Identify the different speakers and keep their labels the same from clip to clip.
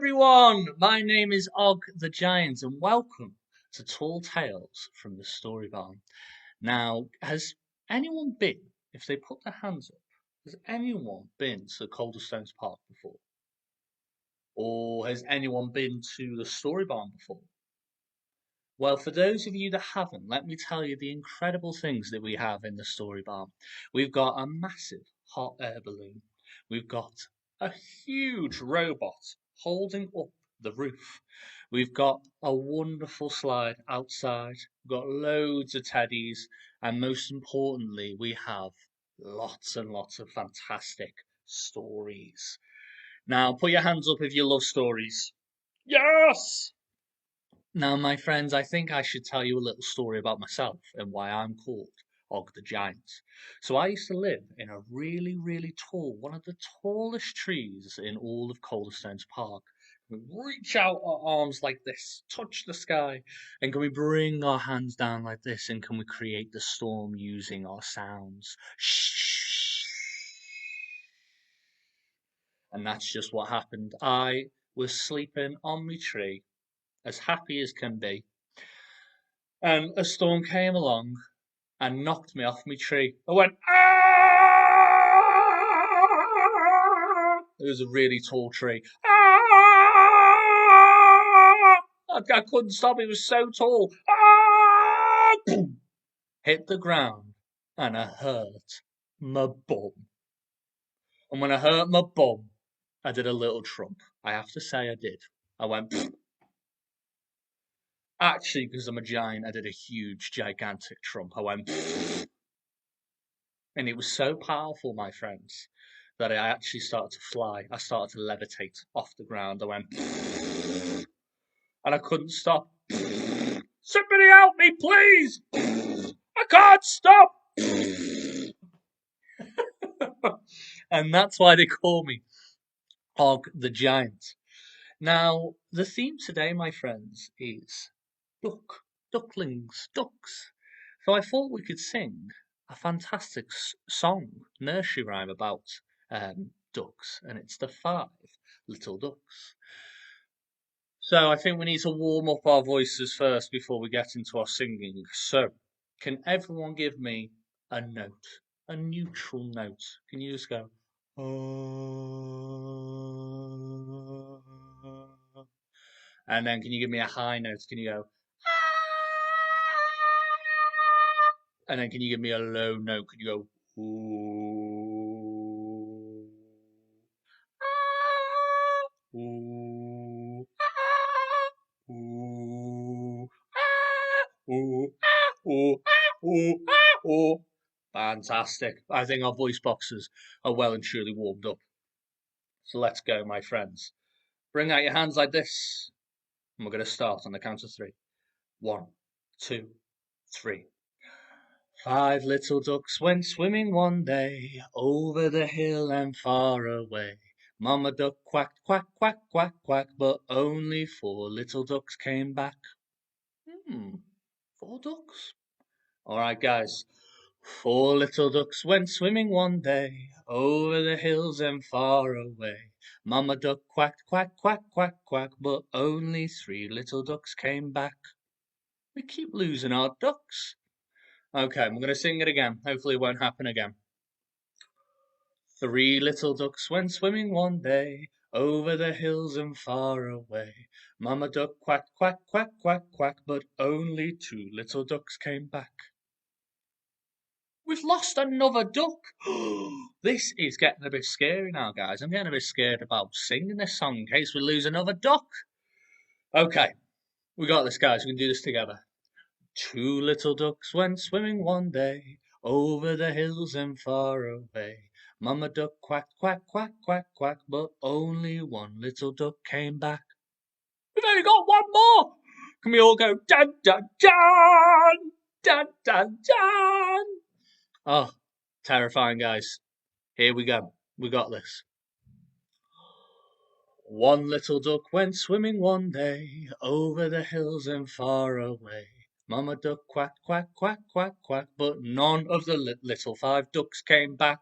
Speaker 1: everyone! My name is Og the Giant, and welcome to Tall Tales from the Story Barn. Now, has anyone been, if they put their hands up, has anyone been to Calderstones Park before? Or has anyone been to the Story Barn before? Well, for those of you that haven't, let me tell you the incredible things that we have in the Story Barn. We've got a massive hot air balloon. We've got a huge robot holding up the roof. We've got a wonderful slide outside. We've got loads of teddies. And most importantly, we have lots and lots of fantastic stories. Now, put your hands up if you love stories. Yes! Now, my friends, I think I should tell you a little story about myself and why I'm called Og the Giant. So I used to live in a really, really tall, one of the tallest trees in all of Calderstones Park. We reach out our arms like this, touch the sky, and can we bring our hands down like this, and can we create the storm using our sounds? Shh. And that's just what happened. I was sleeping on my tree, as happy as can be, and a storm came along and knocked me off my tree. I went, ah! It was a really tall tree. Ah! I couldn't stop, it was so tall. Ah! Hit the ground and I hurt my bum. And when I hurt my bum, I did a little trump. I have to say I did. I went, actually, because I'm a giant, I did a huge, gigantic trump. I went, and it was so powerful, my friends, that I actually started to fly. I started to levitate off the ground. I went, and I couldn't stop. Somebody help me, please! I can't stop! And that's why they call me Og the Giant. Now, the theme today, my friends, is ducklings, ducks. So I thought we could sing a fantastic song, nursery rhyme about ducks, and it's the 5 little ducks. So I think we need to warm up our voices first before we get into our singing. So, can everyone give me a note, a neutral note? Can you just go, oh? And then can you give me a high note? Can you go, and then can you give me a low note? Can you go, ooh, ooh, ooh, ooh, ooh, ooh, ooh. Fantastic. I think our voice boxes are well and truly warmed up. So let's go, my friends. Bring out your hands like this. And we're going to start on the count of 3. 1, 2, 3. 5 little ducks went swimming one day over the hill and far away. Mama duck quacked, quack, quack, quack, quack, but only 4 little ducks came back. 4 ducks? Alright, guys. 4 little ducks went swimming one day over the hills and far away. Mama duck quacked, quack, quack, quack, quack, but only 3 little ducks came back. We keep losing our ducks. Okay, I'm going to sing it again. Hopefully it won't happen again. 3 little ducks went swimming one day over the hills and far away. Mama duck quack, quack, quack, quack, quack, but only 2 little ducks came back. We've lost another duck. This is getting a bit scary now, guys. I'm getting a bit scared about singing this song in case we lose another duck. Okay, we got this, guys. We can do this together. 2 little ducks went swimming one day over the hills and far away. Mama duck quacked, quack, quack, quack, quack, but only 1 little duck came back. We've only got one more. Can we all go dun dun dun dun dun dun? Oh, terrifying, guys. Here we go. We got this. 1 little duck went swimming one day over the hills and far away. Mama duck quack, quack, quack, quack, quack, but none of the little 5 ducks came back.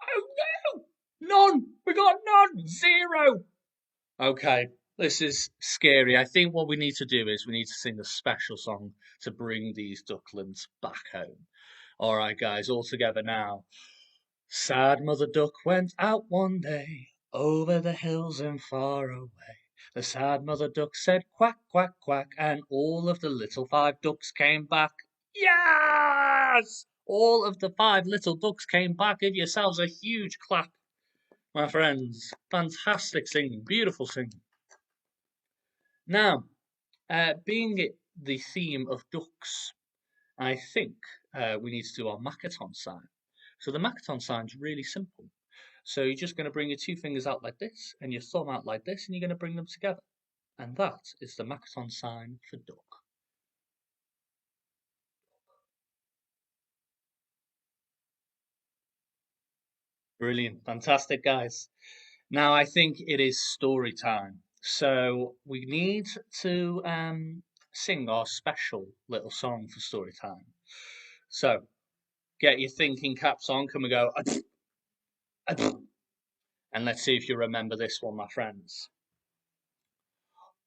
Speaker 1: Oh no! None! We got none! 0! Okay, this is scary. I think what we need to do is we need to sing a special song to bring these ducklings back home. All right, guys, all together now. Sad Mother Duck went out one day over the hills and far away. The sad Mother Duck said quack, quack, quack, and all of the little five ducks came back. Yes! All of the five little ducks came back. Give yourselves a huge clap, my friends. Fantastic singing, beautiful singing. Now, being it the theme of ducks, I think we need to do our Makaton sign. So the Makaton sign is really simple. So you're just going to bring your two fingers out like this and your thumb out like this, and you're going to bring them together. And that is the Makaton sign for duck. Brilliant, fantastic, guys. Now I think it is story time. So we need to sing our special little song for story time. So get your thinking caps on. Can we go? And let's see if you remember this one, my friends.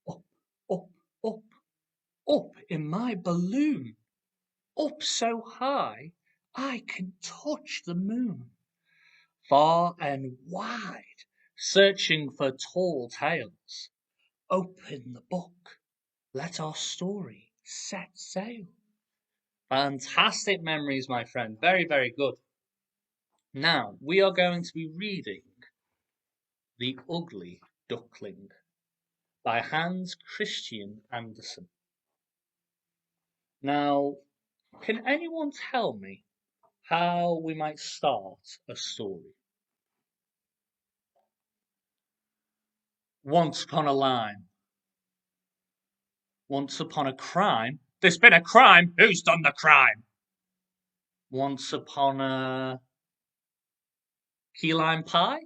Speaker 1: Up, up, up, up in my balloon. Up so high I can touch the moon. Far and wide, searching for tall tales. Open the book. Let our story set sail. Fantastic memories, my friend. Very, very good. Now, we are going to be reading The Ugly Duckling by Hans Christian Andersen. Now, can anyone tell me how we might start a story? Once upon a line. Once upon a crime. There's been a crime. Who's done the crime? Once upon a key lime pie?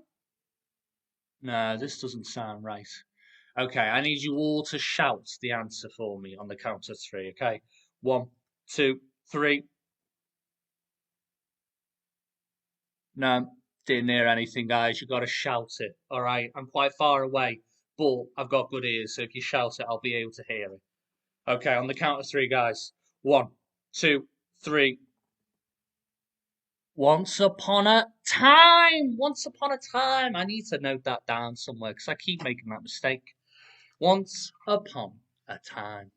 Speaker 1: No, this doesn't sound right. Okay, I need you all to shout the answer for me on the count of three, okay? One, two, three. No, didn't hear anything, guys. You gotta shout it, alright? I'm quite far away, but I've got good ears, so if you shout it, I'll be able to hear it. Okay, on the count of three, guys. One, two, three. Once upon a time! Once upon a time! I need to note that down somewhere because I keep making that mistake. Once upon a time.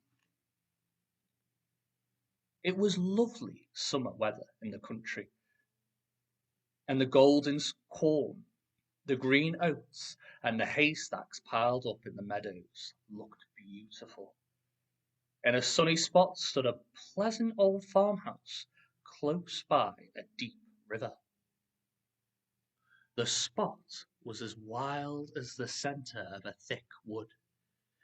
Speaker 1: It was lovely summer weather in the country, and the golden corn, the green oats, and the haystacks piled up in the meadows looked beautiful. In a sunny spot stood a pleasant old farmhouse close by a deep river. The spot was as wild as the centre of a thick wood.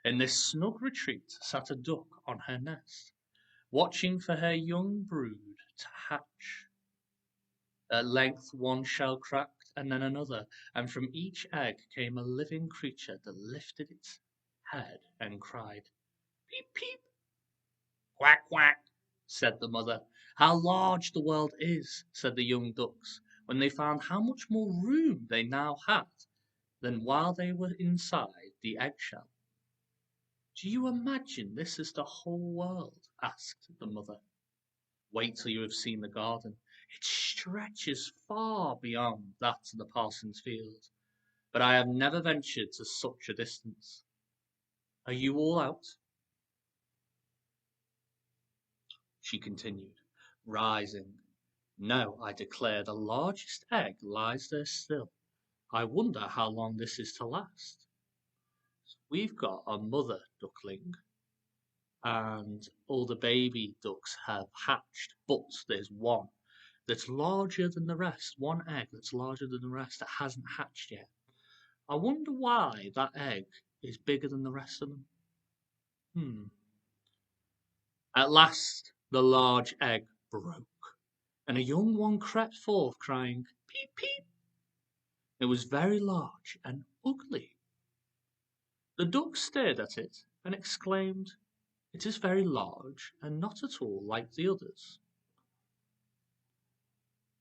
Speaker 1: In this snug retreat sat a duck on her nest, watching for her young brood to hatch. At length one shell cracked, and then another, and from each egg came a living creature that lifted its head and cried, "Peep, peep!" "Quack, quack!" said the mother. "How large the world is!" said the young ducks, when they found how much more room they now had than while they were inside the eggshell. "Do you imagine this is the whole world?" asked the mother. "Wait till you have seen the garden. It stretches far beyond that of the parson's field, but I have never ventured to such a distance. Are you all out?" she continued, rising. "No, I declare the largest egg lies there still. I wonder how long this is to last. We've got a mother duckling, and all the baby ducks have hatched, but there's one that's larger than the rest, one egg that's larger than the rest that hasn't hatched yet. I wonder why that egg is bigger than the rest of them. Hmm. At last the large egg broke, and a young one crept forth, crying, "Peep, peep!" It was very large and ugly. The duck stared at it and exclaimed, "It is very large and not at all like the others."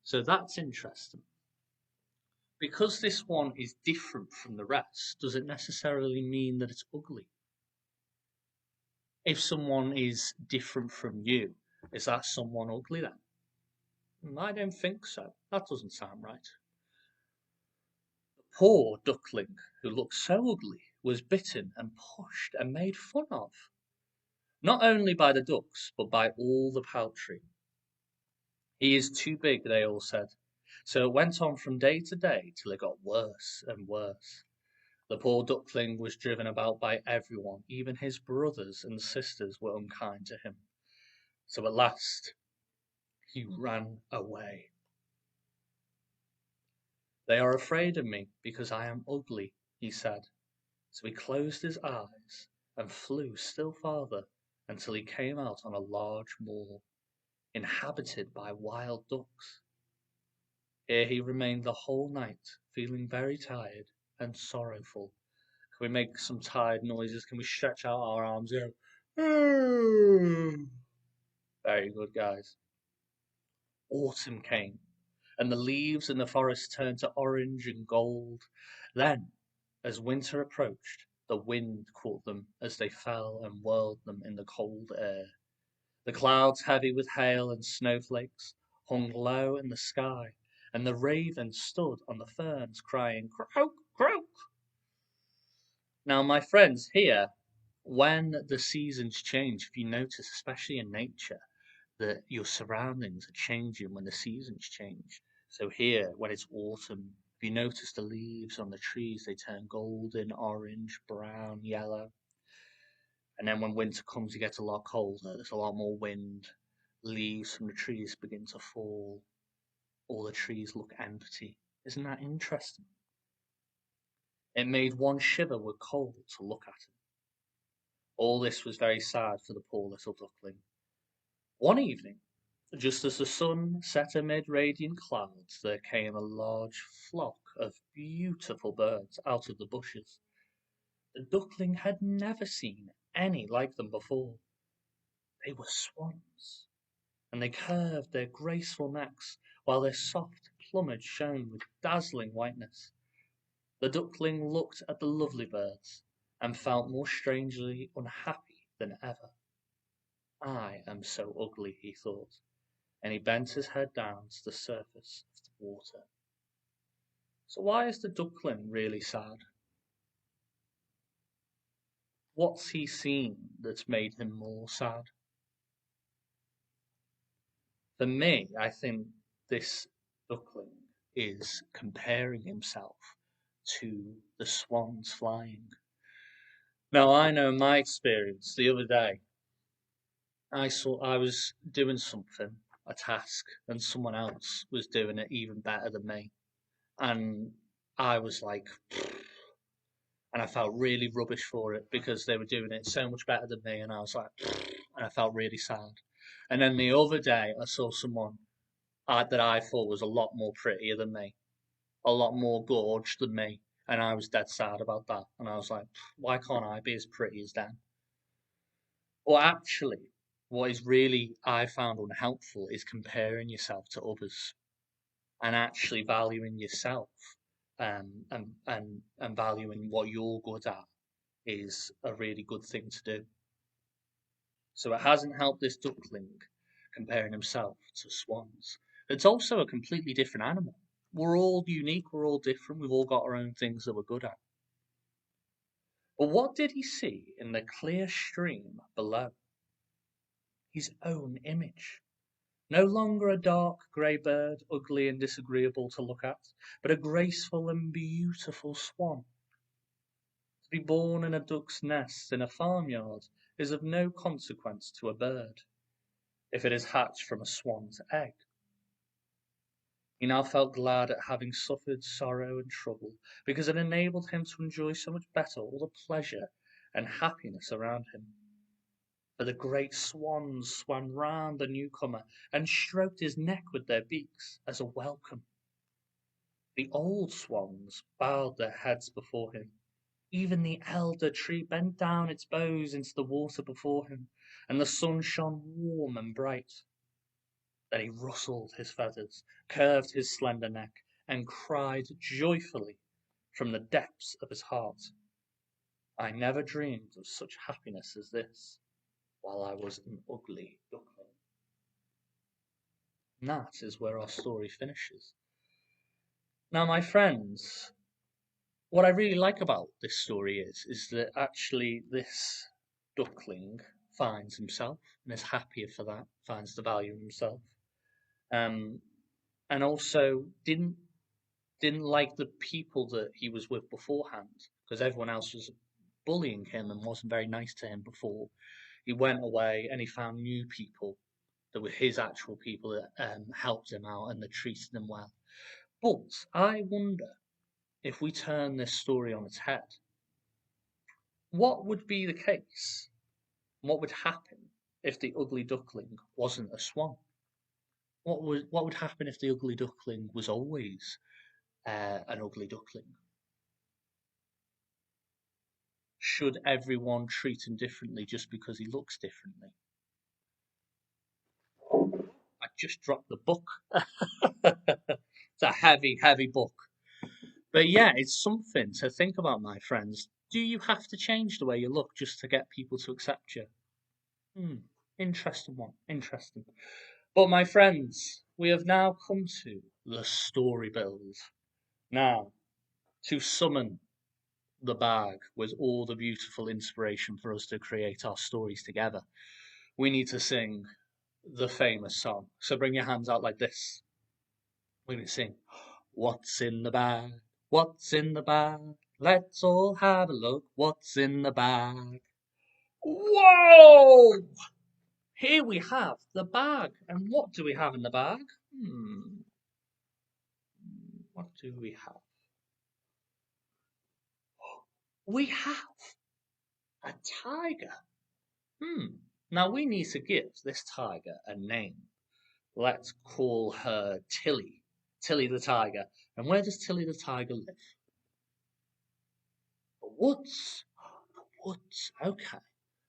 Speaker 1: So that's interesting. Because this one is different from the rest, does it necessarily mean that it's ugly? If someone is different from you, is that someone ugly then? I don't think so. That doesn't sound right. The poor duckling, who looked so ugly, was bitten and pushed and made fun of, not only by the ducks, but by all the poultry. He is too big, they all said. So it went on from day to day till it got worse and worse. The poor duckling was driven about by everyone, even his brothers and sisters were unkind to him. So at last he ran away. They are afraid of me because I am ugly, he said. So he closed his eyes and flew still farther until he came out on a large moor, inhabited by wild ducks. Here he remained the whole night, feeling very tired and sorrowful. Can we make some tired noises? Can we stretch out our arms? Go, very good, guys. Autumn came, and the leaves in the forest turned to orange and gold. Then, as winter approached, the wind caught them as they fell and whirled them in the cold air. The clouds, heavy with hail and snowflakes, hung low in the sky, and the raven stood on the ferns crying, "Croak, croak." Now, my friends, here, when the seasons change, if you notice, especially in nature, that your surroundings are changing when the seasons change. So here, when it's autumn, if you notice the leaves on the trees, they turn golden, orange, brown, yellow. And then when winter comes, it gets a lot colder. There's a lot more wind. Leaves from the trees begin to fall. All the trees look empty. Isn't that interesting? It made one shiver with cold to look at it. All this was very sad for the poor little duckling. One evening, just as the sun set amid radiant clouds, there came a large flock of beautiful birds out of the bushes. The duckling had never seen any like them before. They were swans, and they curved their graceful necks, while their soft plumage shone with dazzling whiteness. The duckling looked at the lovely birds, and felt more strangely unhappy than ever. I am so ugly, he thought, and he bent his head down to the surface of the water. So why is the duckling really sad? What's he seen that's made him more sad? For me, I think this duckling is comparing himself to the swans flying. Now, I know my experience the other day. I was doing something, a task, and someone else was doing it even better than me. And I was like, and I felt really rubbish for it because they were doing it so much better than me, and I was like, and I felt really sad. And then the other day, I saw someone that I thought was a lot more prettier than me, a lot more gorgeous than me, and I was dead sad about that. And I was like, why can't I be as pretty as them? Or actually, what is really I found unhelpful is comparing yourself to others and actually valuing yourself and valuing what you're good at is a really good thing to do. So it hasn't helped this duckling comparing himself to swans. It's also a completely different animal. We're all unique, we're all different, we've all got our own things that we're good at. But what did he see in the clear stream below? His own image. No longer a dark grey bird, ugly and disagreeable to look at, but a graceful and beautiful swan. To be born in a duck's nest in a farmyard is of no consequence to a bird, if it is hatched from a swan's egg. He now felt glad at having suffered sorrow and trouble, because it enabled him to enjoy so much better all the pleasure and happiness around him. For the great swans swam round the newcomer and stroked his neck with their beaks as a welcome. The old swans bowed their heads before him. Even the elder tree bent down its boughs into the water before him, and the sun shone warm and bright. Then he rustled his feathers, curved his slender neck, and cried joyfully from the depths of his heart. I never dreamed of such happiness as this while I was an ugly duckling. And that is where our story finishes. Now, my friends, what I really like about this story is that actually this duckling finds himself and is happier for that, finds the value in himself, um, and also didn't like the people that he was with beforehand because everyone else was bullying him and wasn't very nice to him before. He went away and he found new people that were his actual people that helped him out and that treated him well. But I wonder if we turn this story on its head, what would be the case? What would happen if the ugly duckling wasn't a swan? What would happen if the ugly duckling was always an ugly duckling? Should everyone treat him differently just because he looks differently? I just dropped the book. It's a heavy, heavy book. But yeah, it's something to think about, my friends. Do you have to change the way you look just to get people to accept you? Hmm, interesting one. Interesting. But my friends, we have now come to the story build. Now, to summon the bag with all the beautiful inspiration for us to create our stories together, we need to sing the famous song. So bring your hands out like this. We're going to sing, What's in the bag? What's in the bag? Let's all have a look. What's in the bag? Whoa! Here we have the bag. And what do we have in the bag? What do we have? We have a tiger. Now we need to give this tiger a name. Let's call her Tilly. Tilly the tiger. And where does Tilly the tiger live? The woods. The woods. Okay.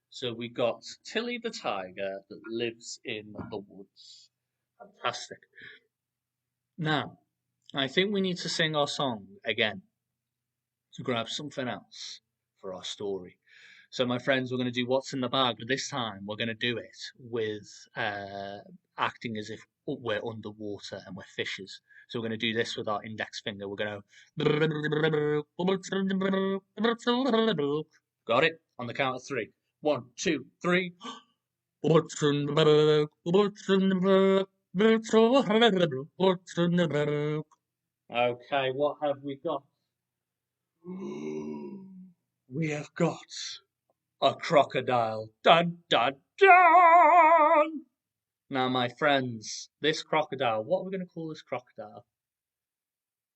Speaker 1: So we got Tilly the tiger that lives in the woods. Fantastic. Now, I think we need to sing our song again to grab something else for our story. So, my friends, we're going to do What's in the Bag, but this time we're going to do it with acting as if we're underwater and we're fishes. So, we're going to do this with our index finger. We're going to. Got it? On the count of three. 1, 2, 3. What's in the bag? What's in the bag? What's in the bag? Okay, what have we got? We have got a crocodile. Dun dun dun! Now, my friends, this crocodile, what are we going to call this crocodile?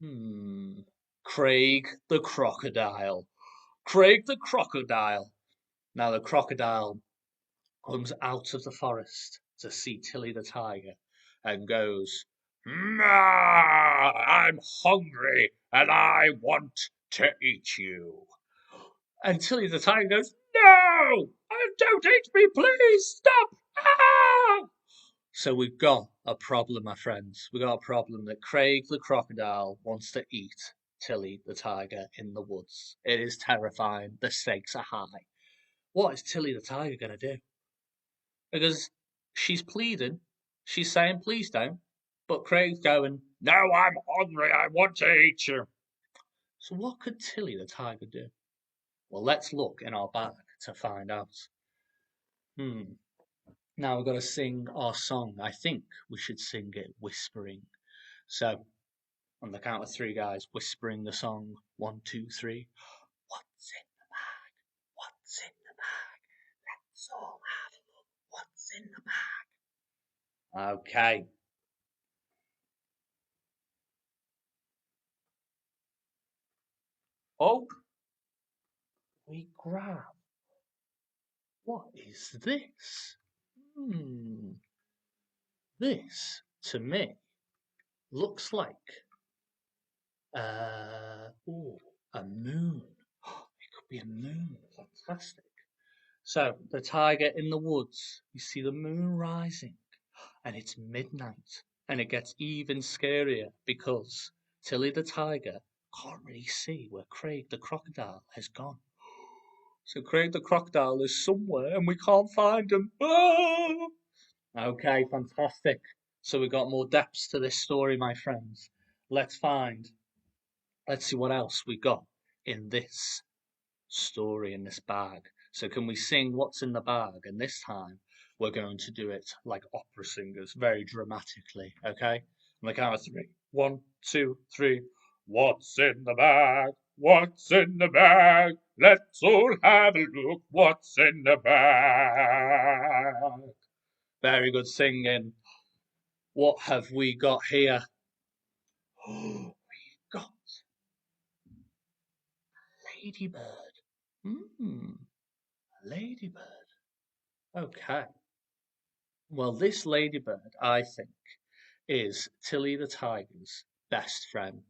Speaker 1: Hmm. Craig the crocodile. Craig the crocodile. Now, the crocodile comes out of the forest to see Tilly the tiger and goes, I'm hungry and I want to eat you. And Tilly the tiger goes, No! Don't eat me, please! Stop! Ah! So we've got a problem, my friends. We've got a problem that Craig the crocodile wants to eat Tilly the tiger in the woods. It is terrifying. The stakes are high. What is Tilly the tiger going to do? Because she's pleading, she's saying, please don't. But Craig's going, No, I'm hungry. I want to eat you. So what could Tilly the tiger do? Well, let's look in our bag to find out. Now we've got to sing our song. I think we should sing it whispering. So, on the count of three, guys, whispering the song. 1, 2, 3. What's in the bag? What's in the bag? Let's all have a look. What's in the bag? Okay. Oh, we grab. What is this? Hmm. This, to me, looks like ooh, a moon. It could be a moon. Fantastic. So, the tiger in the woods, you see the moon rising, and it's midnight, and it gets even scarier because Tilly the tiger can't really see where Craig the crocodile has gone. So Craig the crocodile is somewhere and we can't find him. Ah! Okay, fantastic. So we got more depths to this story, my friends. Let's find, let's see what else we got in this story, in this bag. So can we sing what's in the bag? And this time we're going to do it like opera singers, very dramatically. Okay? On the count of three. 1, 2, 3. What's in the bag? What's in the bag? Let's all have a look. What's in the bag? Very good singing. What have we got here? Oh, we've got ladybird. Ladybird. Okay. Well, this ladybird, I think, is Tilly the tiger's best friend.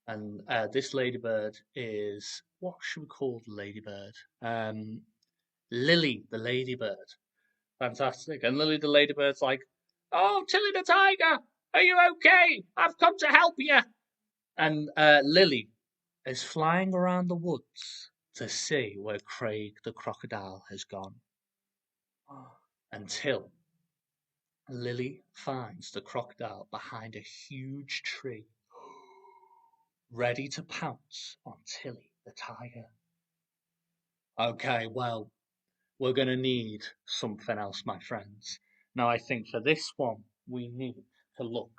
Speaker 1: And this ladybird is, what should we call the ladybird? Lily the ladybird. Fantastic. And Lily the ladybird's like, "Oh, Tilly the tiger, are you okay? I've come to help you." And Lily is flying around the woods to see where Craig the crocodile has gone. Until Lily finds the crocodile behind a huge tree, ready to pounce on Tilly the tiger. Okay, well, we're going to need something else, my friends. Now, I think for this one, we need to look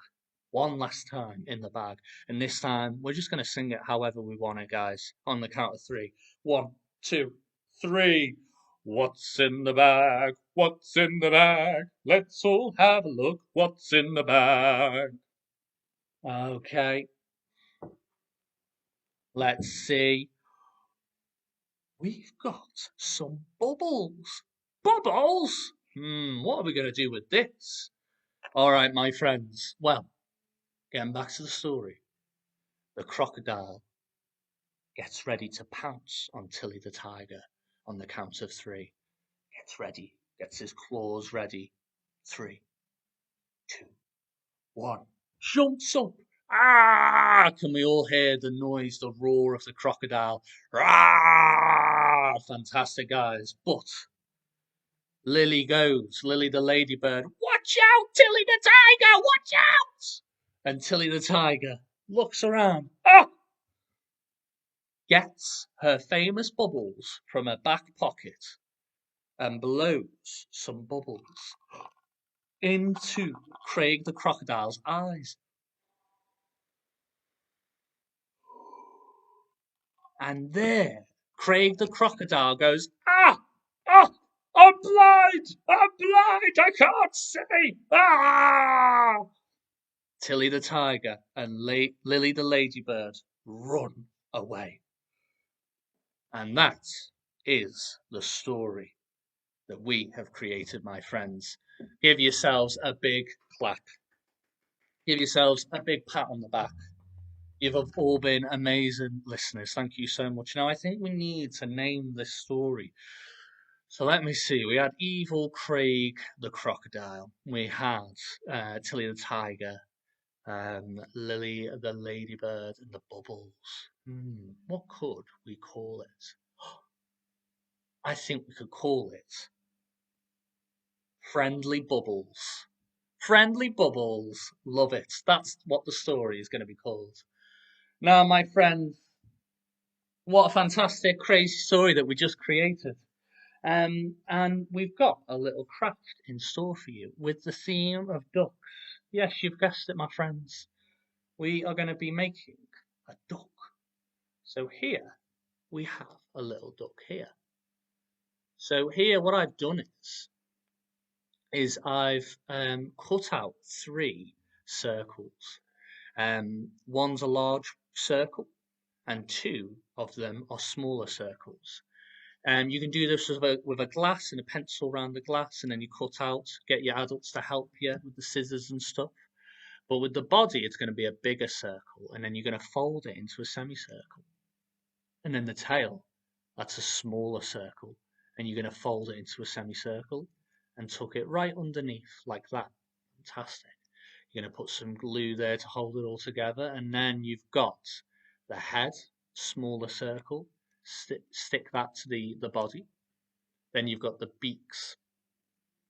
Speaker 1: one last time in the bag. And this time, we're just going to sing it however we want it, guys. On the count of three. 1, 2, 3. What's in the bag? What's in the bag? Let's all have a look. What's in the bag? Okay, let's see. We've got some bubbles. Bubbles? What are we going to do with this? All right, my friends. Well, getting back to the story. The crocodile gets ready to pounce on Tilly the tiger on the count of three. Gets ready, gets his claws ready. 3, 2, 1. Jumps up. Ah! Can we all hear the noise, the roar of the crocodile? Ah! Fantastic, guys. But Lily goes, Lily the ladybird. Watch out, Tilly the tiger! Watch out! And Tilly the tiger looks around. Ah! Gets her famous bubbles from her back pocket and blows some bubbles into Craig the crocodile's eyes. And there, Craig the crocodile goes, "Ah! Ah! I'm blind! I'm blind! I can't see! Ah!" Tilly the tiger and Lily the ladybird run away. And that is the story that we have created, my friends. Give yourselves a big clap. Give yourselves a big pat on the back. You've all been amazing listeners. Thank you so much. Now, I think we need to name this story. So let me see. We had Evil Craig the crocodile. We had Tilly the tiger, Lily the ladybird, and the bubbles. What could we call it? I think we could call it Friendly Bubbles. Friendly Bubbles. Love it. That's what the story is going to be called. Now, my friends, what a fantastic, crazy story that we just created. And we've got a little craft in store for you with the theme of ducks. Yes, you've guessed it, my friends. We are going to be making a duck. So here we have a little duck here. So here, what I've done is I've cut out 3 circles. One's a large circle, and 2 of them are smaller circles. You can do this with a glass and a pencil around the glass, and then you cut out, get your adults to help you with the scissors and stuff. But with the body, it's going to be a bigger circle, and then you're going to fold it into a semicircle. And then the tail, that's a smaller circle, and you're going to fold it into a semicircle and tuck it right underneath like that. Fantastic. You're going to put some glue there to hold it all together, and then you've got the head, smaller circle, stick that to the body. Then you've got the beaks.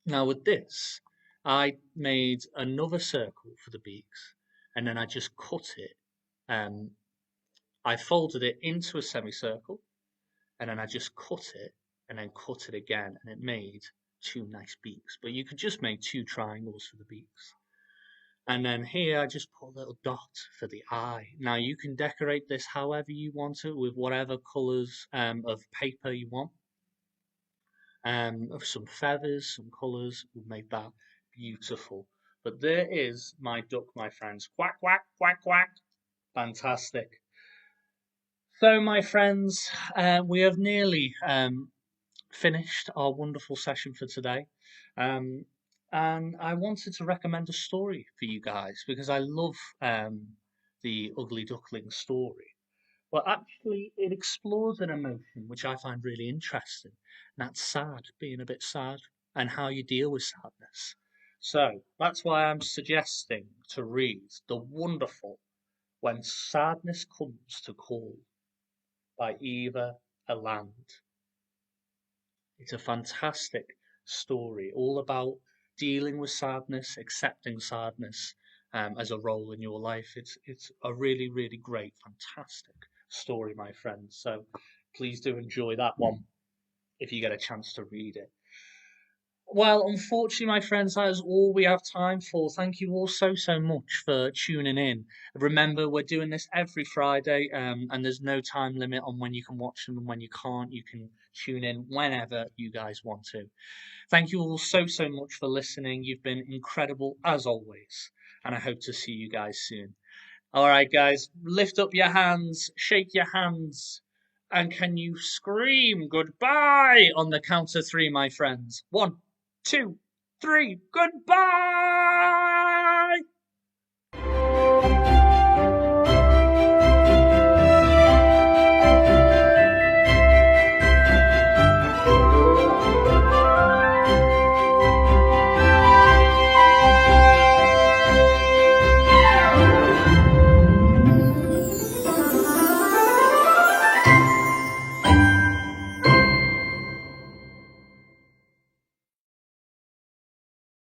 Speaker 1: Now with this, I made another circle for the beaks, and then I just cut it. I folded it into a semicircle, and then I just cut it, and then cut it again, and it made two nice beaks. But you could just make two triangles for the beaks. And then here I just put a little dot for the eye. Now you can decorate this however you want it, with whatever colours of paper you want. Some feathers, some colours will make that beautiful. But there is my duck, my friends. Quack, quack, quack, quack. Fantastic. So, my friends, we have nearly finished our wonderful session for today. And I wanted to recommend a story for you guys because I love the Ugly Duckling story. But actually, it explores an emotion which I find really interesting, and that's sad, being a bit sad, and how you deal with sadness. So that's why I'm suggesting to read the wonderful When Sadness Comes to Call by Eva Eland. It's a fantastic story, all about dealing with sadness, accepting sadness as a role in your life. It's a really, really great, fantastic story, my friends. So please do enjoy that one if you get a chance to read it. Well, unfortunately, my friends, that is all we have time for. Thank you all so much for tuning in. Remember, we're doing this every Friday, and there's no time limit on when you can watch them and when you can't. You can tune in whenever you guys want to. Thank you all so much for listening. You've been incredible as always, and I hope to see you guys soon. All right, guys, lift up your hands, shake your hands, and can you scream goodbye on the count of three, my friends? 1, 2, 3, goodbye!